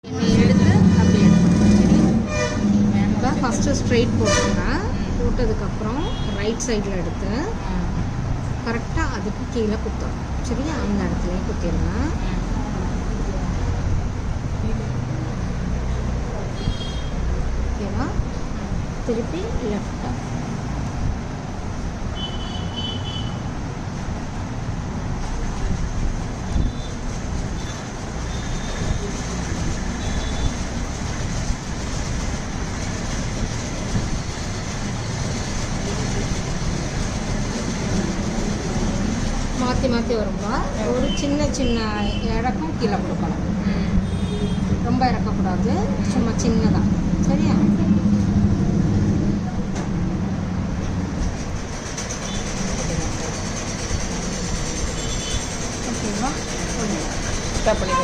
எடுத்து அப்படி எடுக்கணும். இப்போ ஃபஸ்ட்டு ஸ்ட்ரெயிட் போட்டுருங்க. போட்டதுக்கப்புறம் ரைட் சைடில் எடுத்து கரெக்டாக அதுக்கு கீழே குத்தணும். சரியா? அந்த இடத்துலையே குத்திடுங்க. ஓகேவா? திருப்பி லெஃப்டாக மாற்றி மாற்றி வரும்பா. ஒரு சின்ன சின்ன இறக்கம் கீழே கொடுக்கணும். ரொம்ப இறக்கக்கூடாது, சும்மா சின்னதாக. சரியா? ஓகேவா? ஸ்டாப் பண்ணி